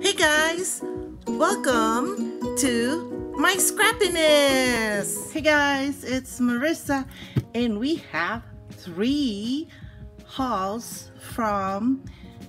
Hey guys, welcome to my scrappiness. Hey guys, it's Marissa and we have 3 hauls from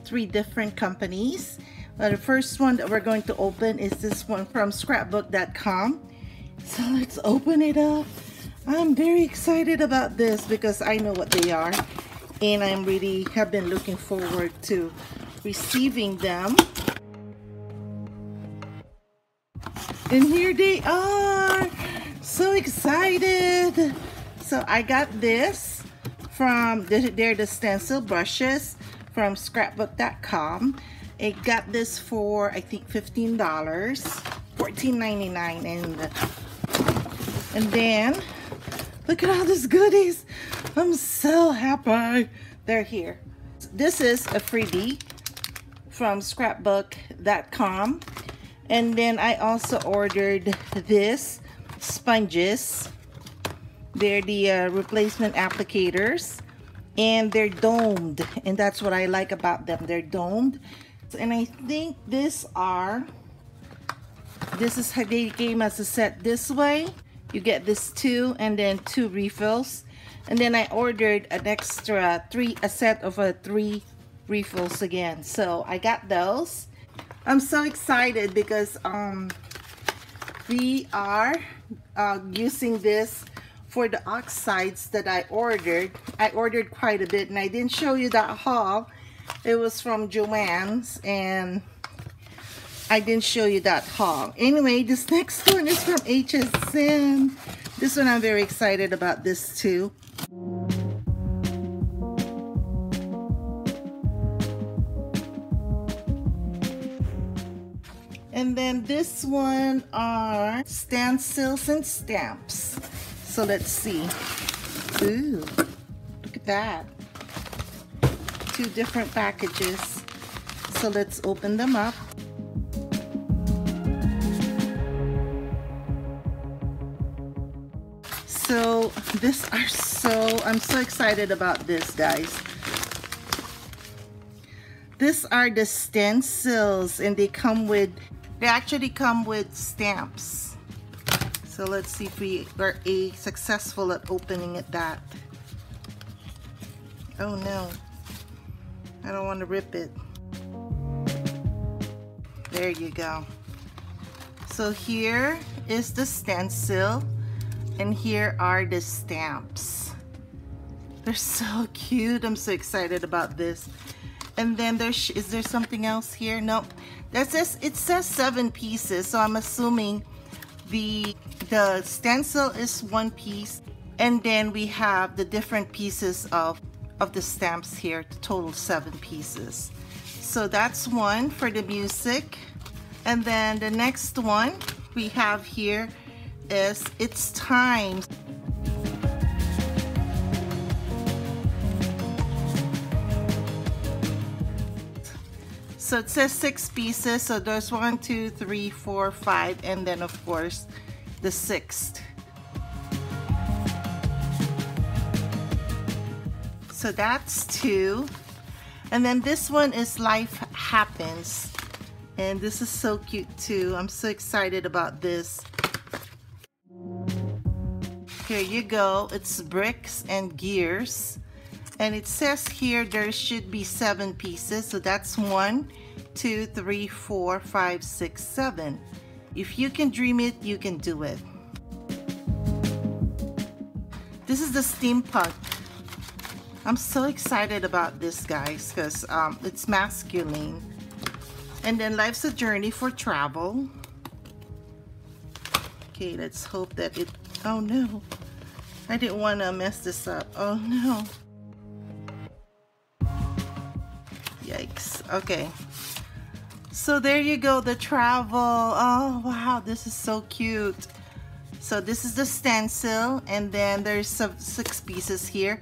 3 different companies. The first one that we're going to open is this one from scrapbook.com. So let's open it up. I'm very excited about this because I know what they are and I'm really have been looking forward to receiving them. And here they are. So excited. So I got this from they're the stencil brushes from scrapbook.com. I got this for I think $15, $14.99, and then look at all these goodies. I'm so happy they're here. This is a freebie from scrapbook.com. And then I also ordered this sponges. They're the replacement applicators and they're domed, and that's what I like about them. They're domed. And I think this is how they came as a set this way. You get this 2 and then 2 refills. And then I ordered an extra a set of 3 refills again. So I got those. I'm so excited because we are using this for the oxides that I ordered. I ordered quite a bit and I didn't show you that haul. It was from Joann's and I didn't show you that haul. Anyway, this next one is from HSN. This one I'm very excited about this too. And then this one are stencils and stamps. So let's see. Ooh, look at that. 2 different packages. So let's open them up. So I'm so excited about this, guys. These are the stencils and they actually come with stamps. So let's see if we are successful at opening that. Oh no, I don't want to rip it. There you go. So here is the stencil and here are the stamps. They're so cute. I'm so excited about this. And then is there something else here? Nope. It says 7 pieces, so I'm assuming the stencil is 1 piece, and then we have the different pieces of the stamps here to total 7 pieces. So that's one for the music. And then the next one we have here is It's Time. So it says 6 pieces, so there's 1, 2, 3, 4, 5, and then of course the 6th. So that's 2. And then this one is Life Happens. And this is so cute too. I'm so excited about this. Here you go. It's bricks and gears. And it says here there should be 7 pieces. So that's 1, 2, 3, 4, 5, 6, 7. If you can dream it, you can do it. This is the steampunk. I'm so excited about this, guys, because it's masculine. And then Life's a Journey for Travel. Okay, let's hope that it... Oh no, I didn't want to mess this up. Oh no. Yikes. Okay, so there you go, the travel. Oh wow, this is so cute. So this is the stencil, and then there's 6 pieces here.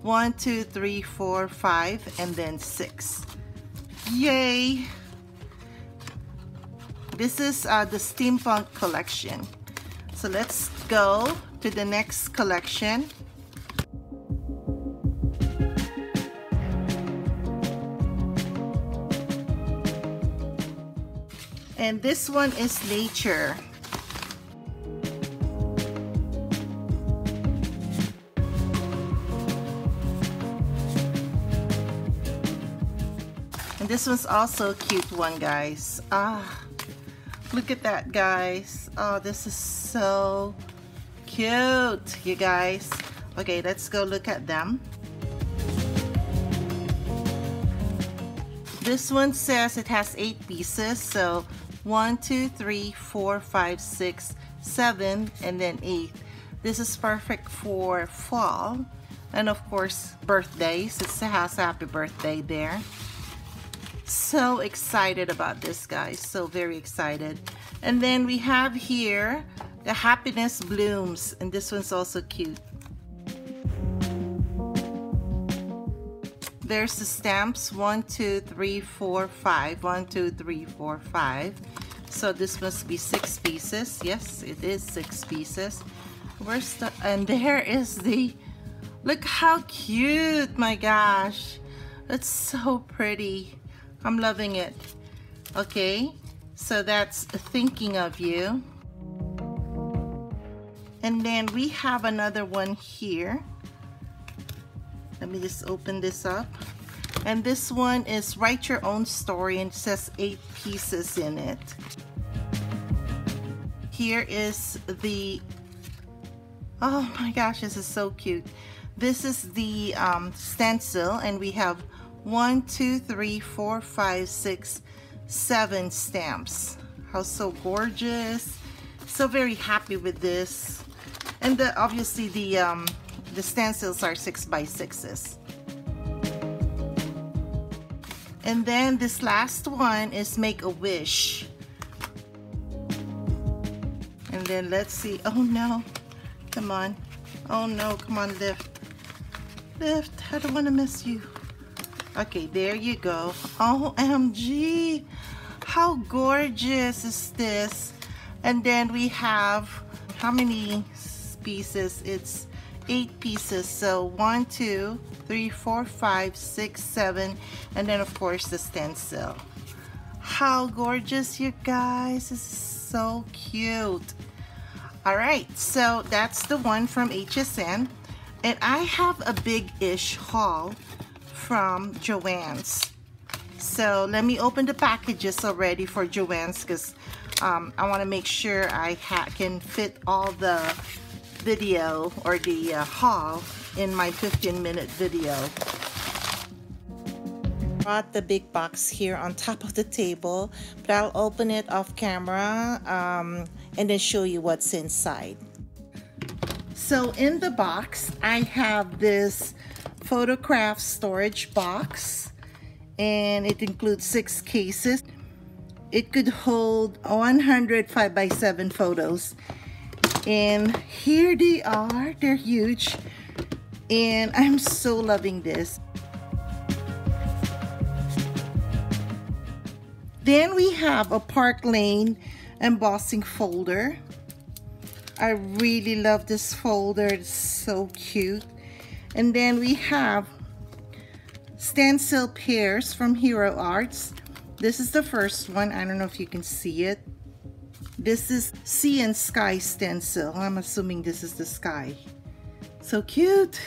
1, 2, 3, 4, 5, and then 6. Yay! This is the steampunk collection. So let's go to the next collection. And this one is nature. And this one's also a cute one, guys. Look at that, guys. Oh, this is so cute, you guys. Okay, let's go look at them. This one says it has 8 pieces, so 1, 2, 3, 4, 5, 6, 7, and then 8. This is perfect for fall, and of course birthdays. It has happy birthday there. So excited about this, guys, so very excited. And then we have here the happiness blooms, and this one's also cute. There's the stamps, 1, 2, 3, 4, 5. 1, 2, 3, 4, 5. So this must be 6 pieces. Yes, it is 6 pieces. Where's the, and there is the, look how cute, my gosh. It's so pretty. I'm loving it. Okay, so that's thinking of you. And then we have another one here. Let me just open this up. And this one is write your own story, and it says 8 pieces in it. Here is the, oh my gosh, this is so cute. This is the stencil, and we have 1, 2, 3, 4, 5, 6, 7 stamps. How so gorgeous. So very happy with this. And obviously the stencils are 6 by 6s. And then this last one is make a wish. And then let's see. Oh no, come on. Oh no, come on, lift. Lift, I don't want to miss you. Okay, there you go. OMG, how gorgeous is this? And then we have, how many pieces? It's 8 pieces. So 1, 2, 3, 4, 5, 6, 7, and then of course the stencil. How gorgeous, you guys. This is so cute. All right, so that's the one from HSN, and I have a big-ish haul from Joann's. So let me open the packages already for Joann's, because I want to make sure I can fit all the video or the haul in my 15-minute video. Brought the big box here on top of the table, but I'll open it off camera and then show you what's inside. So in the box I have this photograph storage box, and it includes 6 cases. It could hold 100 5x7 photos, and here they are. They're huge, and I'm so loving this. Then we have a Park Lane embossing folder. I really love this folder. It's so cute. And then we have stencil pairs from Hero Arts. This is the first one. I don't know if you can see it. This is Sea and Sky stencil. I'm assuming this is the sky. So cute.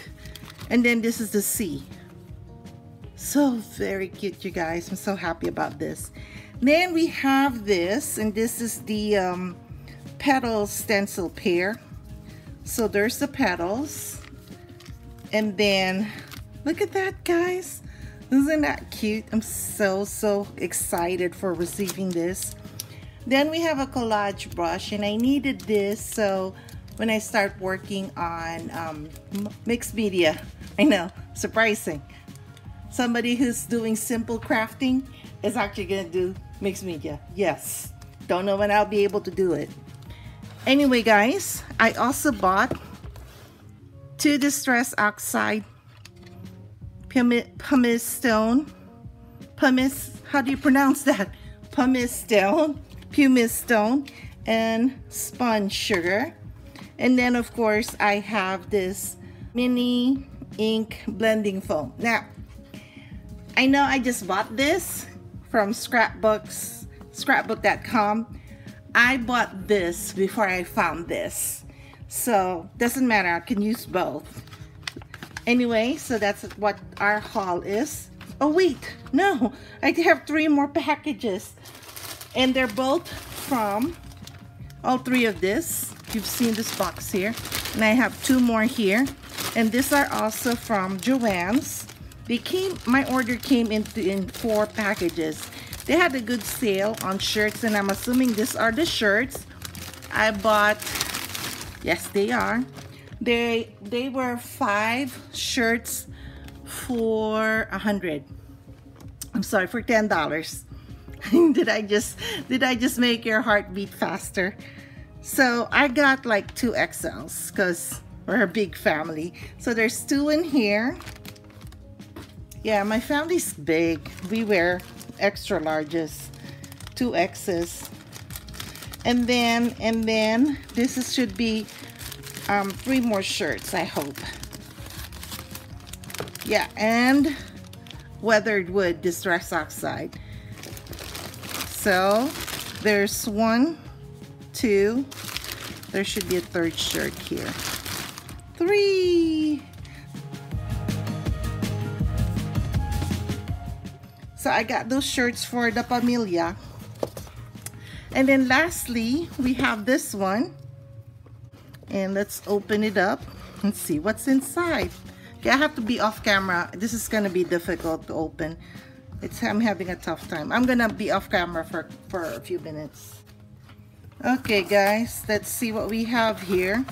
And then this is the sea. So very cute, you guys. I'm so happy about this. Then we have this, and this is the petals stencil pair. So there's the petals. And then look at that, guys. Isn't that cute? I'm so excited for receiving this. Then we have a collage brush, and I needed this so when I start working on mixed media. I know, surprising. Somebody who's doing simple crafting is actually gonna do mixed media. Yes, don't know when I'll be able to do it. Anyway, guys, I also bought 2 Distress Oxide pumice stone. Pumice, how do you pronounce that? Pumice stone, and sponge sugar. And then of course I have this mini ink blending foam. Now, I know I just bought this from Scrapbook's Scrapbook.com. I bought this before I found this, so doesn't matter, I can use both. Anyway, so that's what our haul is. Oh wait, no, I have 3 more packages, and they're both from, all 3 of this. You've seen this box here, and I have 2 more here, and these are also from Joann's. My order came in 4 packages. They had a good sale on shirts, and I'm assuming these are the shirts I bought. Yes, they are. They were 5 shirts for $100. I'm sorry, for $10. Did I just make your heart beat faster? So I got like 2 XLs because we're a big family. So there's 2 in here. Yeah, my family's big. We wear extra larges, 2 X's, and then this should be 3 more shirts, I hope. Yeah, and weathered wood distress oxide. So there's 1, 2, there should be a 3rd shirt here. 3. So I got those shirts for the Pamilya. And then lastly, we have this one. And let's open it up and see what's inside. Okay, I have to be off camera. This is gonna be difficult to open. I'm having a tough time. I'm gonna be off camera for a few minutes. Okay guys, let's see what we have here.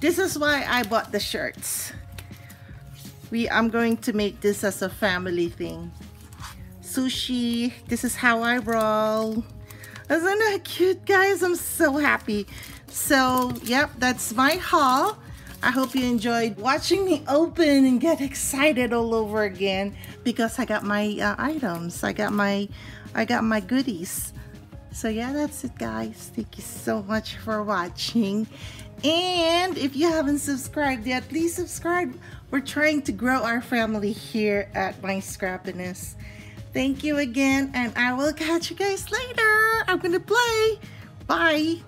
This is why I bought the shirts. I'm going to make this as a family thing. Sushi, this is how I roll. Isn't that cute, guys? I'm so happy. So, yep, that's my haul. I hope you enjoyed watching me open and get excited all over again because I got my items. I got my goodies. So yeah, that's it, guys. Thank you so much for watching. And if you haven't subscribed yet, please subscribe. We're trying to grow our family here at My Scrappiness. Thank you again, and I will catch you guys later. I'm gonna play. Bye.